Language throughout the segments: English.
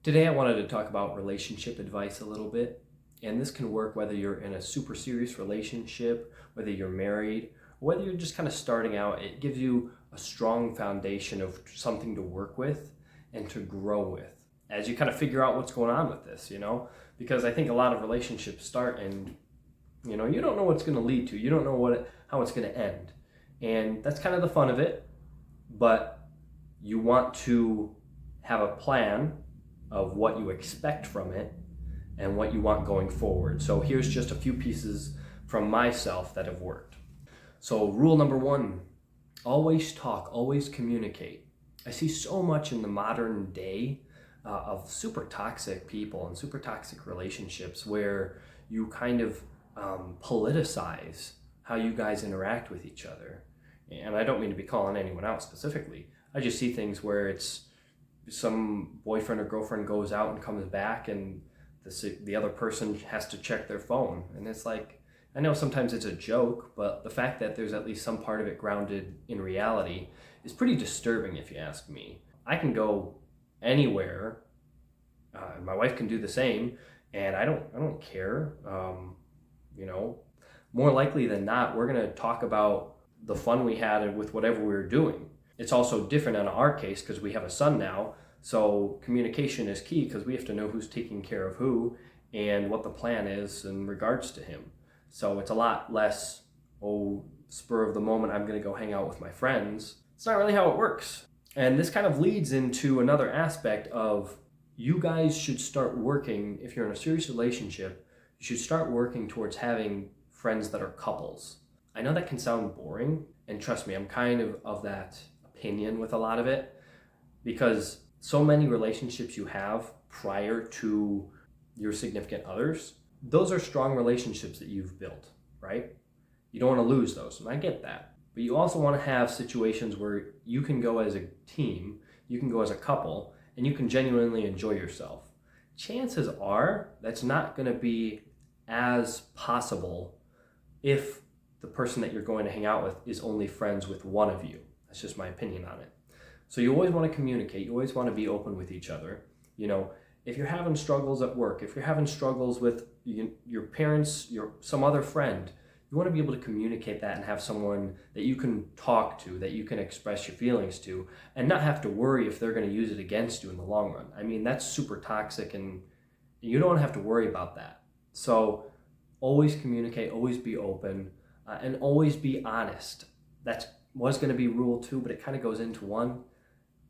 Today I wanted to talk about relationship advice a little bit, and this can work whether you're in a super serious relationship, whether you're married, or whether you're just kind of starting out. It gives you a strong foundation of something to work with and to grow with as you kind of figure out what's going on with this. Because I think a lot of relationships start and you don't know what it's going to lead to. You don't know how it's going to end. And that's kind of the fun of it, but you want to have a plan of what you expect from it and what you want going forward. So here's just a few pieces from myself that have worked. So rule number one, always talk, always communicate. I see so much in the modern day of super toxic people and super toxic relationships where you kind of politicize how you guys interact with each other. And I don't mean to be calling anyone out specifically. I just see things where it's some boyfriend or girlfriend goes out and comes back and the other person has to check their phone. And it's like, I know sometimes it's a joke, but the fact that there's at least some part of it grounded in reality is pretty disturbing if you ask me. I can go anywhere, my wife can do the same, and I don't care. More likely than not, we're gonna talk about the fun we had with whatever we were doing. It's also different in our case because we have a son now, so communication is key because we have to know who's taking care of who and what the plan is in regards to him. So it's a lot less, spur of the moment, I'm going to go hang out with my friends. It's not really how it works. And this kind of leads into another aspect of you guys should start working, if you're in a serious relationship, you should start working towards having friends that are couples. I know that can sound boring, and trust me, I'm kind of that opinion with a lot of it, because so many relationships you have prior to your significant others, those are strong relationships that you've built, right? You don't want to lose those, and I get that. But you also want to have situations where you can go as a team, you can go as a couple, and you can genuinely enjoy yourself. Chances are that's not going to be as possible if the person that you're going to hang out with is only friends with one of you. That's just my opinion on it. So you always want to communicate. You always want to be open with each other. If you're having struggles at work, if you're having struggles with your parents, some other friend, you want to be able to communicate that and have someone that you can talk to, that you can express your feelings to, and not have to worry if they're going to use it against you in the long run. I mean, that's super toxic, and you don't have to worry about that. So always communicate, always be open, and always be honest. That was going to be rule 2, but it kind of goes into 1.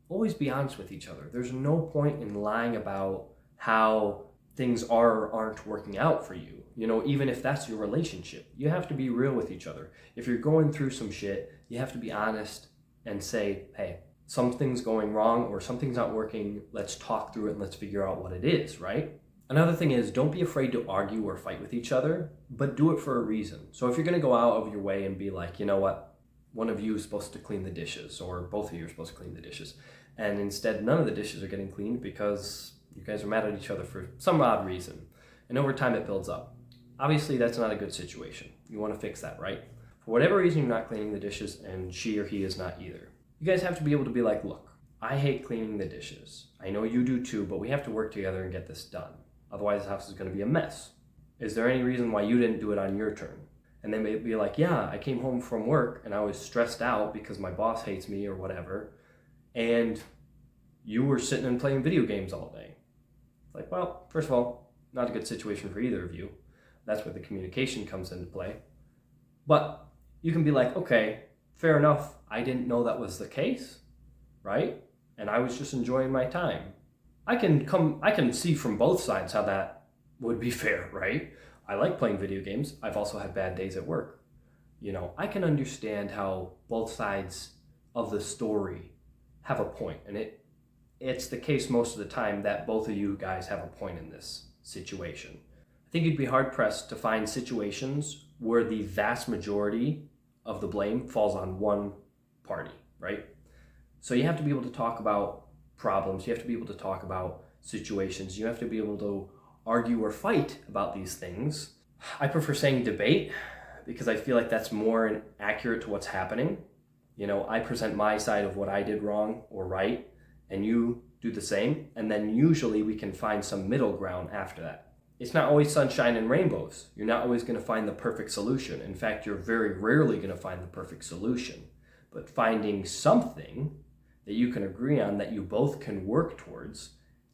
Always be honest with each other. There's no point in lying about how things are or aren't working out for you. Even if that's your relationship, you have to be real with each other. If you're going through some shit, you have to be honest and say, hey, something's going wrong or something's not working. Let's talk through it and let's figure out what it is, right? Another thing is, don't be afraid to argue or fight with each other, but do it for a reason. So if you're going to go out of your way and be like, you know what, one of you is supposed to clean the dishes, or both of you are supposed to clean the dishes, and instead none of the dishes are getting cleaned because you guys are mad at each other for some odd reason, and over time it builds up. Obviously that's not a good situation. You want to fix that, right? For whatever reason you're not cleaning the dishes and she or he is not either. You guys have to be able to be like, look, I hate cleaning the dishes. I know you do too, but we have to work together and get this done. Otherwise the house is going to be a mess. Is there any reason why you didn't do it on your turn? And they may be like, yeah, I came home from work and I was stressed out because my boss hates me or whatever, and you were sitting and playing video games all day. It's like, well, first of all, not a good situation for either of you. That's where the communication comes into play. But you can be like, okay, fair enough. I didn't know that was the case, right? And I was just enjoying my time. I can see from both sides how that would be fair, right? I like playing video games. I've also had bad days at work. I can understand how both sides of the story have a point, and it's the case most of the time that both of you guys have a point in this situation. I think you'd be hard pressed to find situations where the vast majority of the blame falls on one party, right? So you have to be able to talk about problems. You have to be able to talk about situations. You have to be able to argue or fight about these things. I prefer saying debate because I feel like that's more accurate to what's happening. I present my side of what I did wrong or right, and you do the same, and then usually we can find some middle ground after that. It's not always sunshine and rainbows. You're not always going to find the perfect solution. In fact, you're very rarely going to find the perfect solution. But finding something that you can agree on that you both can work towards,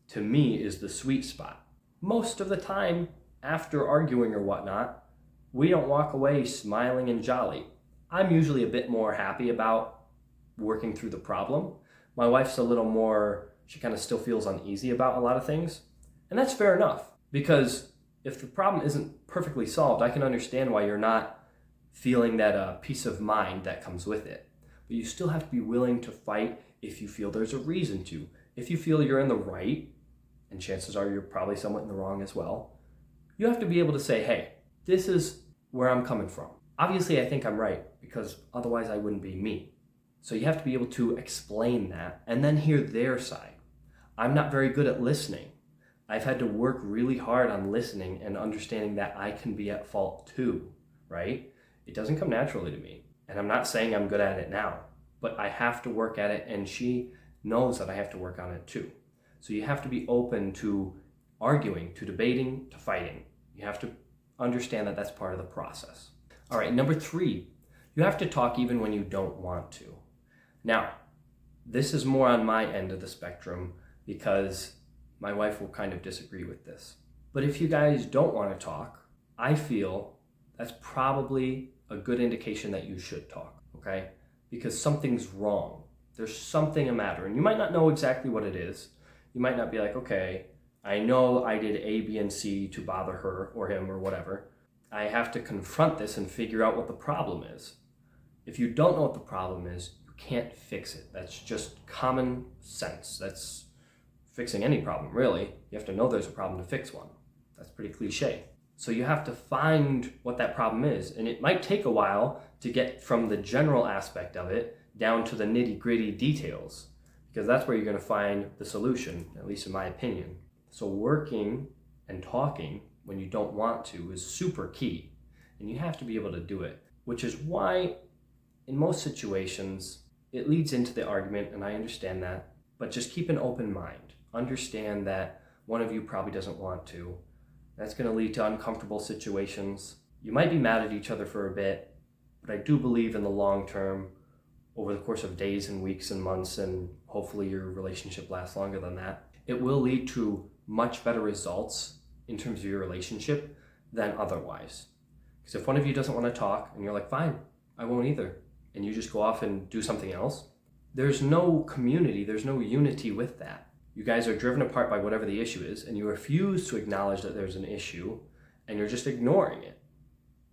to me, is the sweet spot. Most of the time, after arguing or whatnot, we don't walk away smiling and jolly. I'm usually a bit more happy about working through the problem. My wife's a little more, she kind of still feels uneasy about a lot of things. And that's fair enough, because if the problem isn't perfectly solved, I can understand why you're not feeling that peace of mind that comes with it. But you still have to be willing to fight if you feel there's a reason to. If you feel you're in the right, and chances are you're probably somewhat in the wrong as well, you have to be able to say, hey, this is where I'm coming from. Obviously, I think I'm right, because otherwise I wouldn't be me. So you have to be able to explain that and then hear their side. I'm not very good at listening. I've had to work really hard on listening and understanding that I can be at fault too, right? It doesn't come naturally to me. And I'm not saying I'm good at it now, but I have to work at it, and she knows that I have to work on it too. So you have to be open to arguing, to debating, to fighting. You have to understand that that's part of the process. All right, number 3, you have to talk even when you don't want to. Now, this is more on my end of the spectrum because my wife will kind of disagree with this. But if you guys don't want to talk, I feel that's probably a good indication that you should talk, okay? Because something's wrong. There's something a matter, and you might not know exactly what it is. You might not be like, okay, I know I did A, B, and C to bother her or him or whatever. I have to confront this and figure out what the problem is. If you don't know what the problem is, you can't fix it. That's just common sense. That's fixing any problem, really. You have to know there's a problem to fix one. That's pretty cliche. So you have to find what that problem is. And it might take a while to get from the general aspect of it down to the nitty-gritty details, because that's where you're going to find the solution, at least in my opinion. So working and talking when you don't want to is super key, and you have to be able to do it, which is why in most situations it leads into the argument, and I understand that, but just keep an open mind. Understand that one of you probably doesn't want to. That's going to lead to uncomfortable situations. You might be mad at each other for a bit, but I do believe in the long term, over the course of days and weeks and months, and hopefully your relationship lasts longer than that, it will lead to much better results in terms of your relationship than otherwise. Because if one of you doesn't want to talk and you're like, fine, I won't either, and you just go off and do something else, there's no community, there's no unity with that. You guys are driven apart by whatever the issue is, and you refuse to acknowledge that there's an issue, and you're just ignoring it.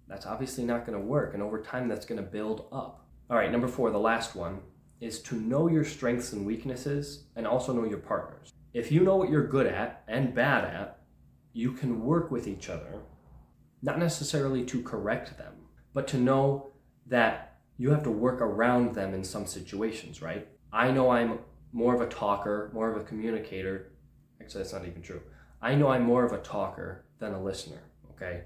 That's obviously not going to work, and over time that's going to build up. All right, number 4, the last one, is to know your strengths and weaknesses and also know your partners. If you know what you're good at and bad at, you can work with each other, not necessarily to correct them, but to know that you have to work around them in some situations, right? I know I'm more of a talker, more of a communicator. Actually, that's not even true. I know I'm more of a talker than a listener, okay?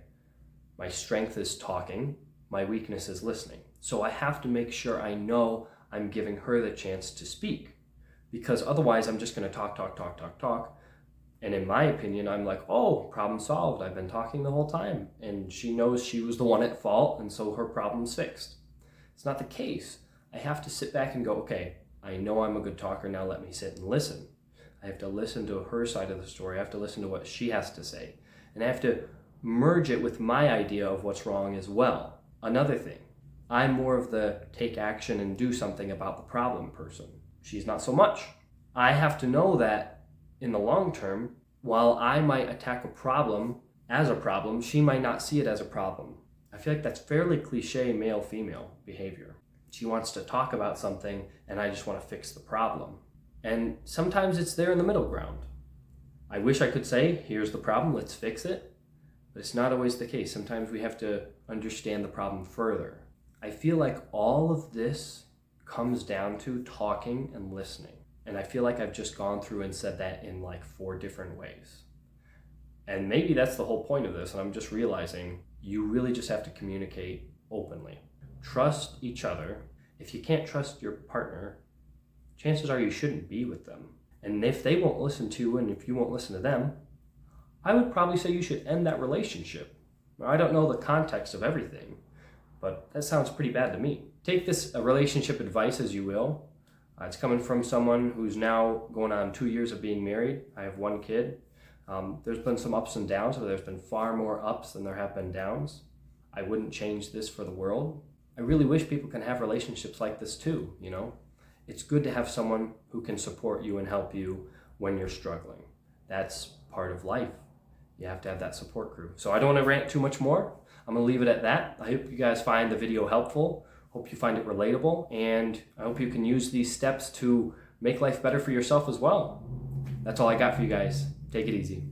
My strength is talking, my weakness is listening. So I have to make sure I know I'm giving her the chance to speak, because otherwise I'm just going to talk. And in my opinion, I'm like, oh, problem solved. I've been talking the whole time. And she knows she was the one at fault, and so her problem's fixed. It's not the case. I have to sit back and go, okay, I know I'm a good talker, now let me sit and listen. I have to listen to her side of the story. I have to listen to what she has to say. And I have to merge it with my idea of what's wrong as well. Another thing, I'm more of the take action and do something about the problem person. She's not so much. I have to know that in the long term, while I might attack a problem as a problem, she might not see it as a problem. I feel like that's fairly cliche male-female behavior. She wants to talk about something, and I just want to fix the problem. And sometimes it's there in the middle ground. I wish I could say, here's the problem, let's fix it. But it's not always the case. Sometimes we have to understand the problem further. I feel like all of this comes down to talking and listening. And I feel like I've just gone through and said that in like 4 different ways. And maybe that's the whole point of this, and I'm just realizing you really just have to communicate openly. Trust each other. If you can't trust your partner, chances are you shouldn't be with them. And if they won't listen to you and if you won't listen to them, I would probably say you should end that relationship. Now, I don't know the context of everything, but that sounds pretty bad to me. Take this relationship advice as you will. It's coming from someone who's now going on 2 years of being married. I have 1 kid. There's been some ups and downs, but there's been far more ups than there have been downs. I wouldn't change this for the world. I really wish people can have relationships like this too, you know? It's good to have someone who can support you and help you when you're struggling. That's part of life. You have to have that support crew. So I don't want to rant too much more. I'm going to leave it at that. I hope you guys find the video helpful. Hope you find it relatable. And I hope you can use these steps to make life better for yourself as well. That's all I got for you guys. Take it easy.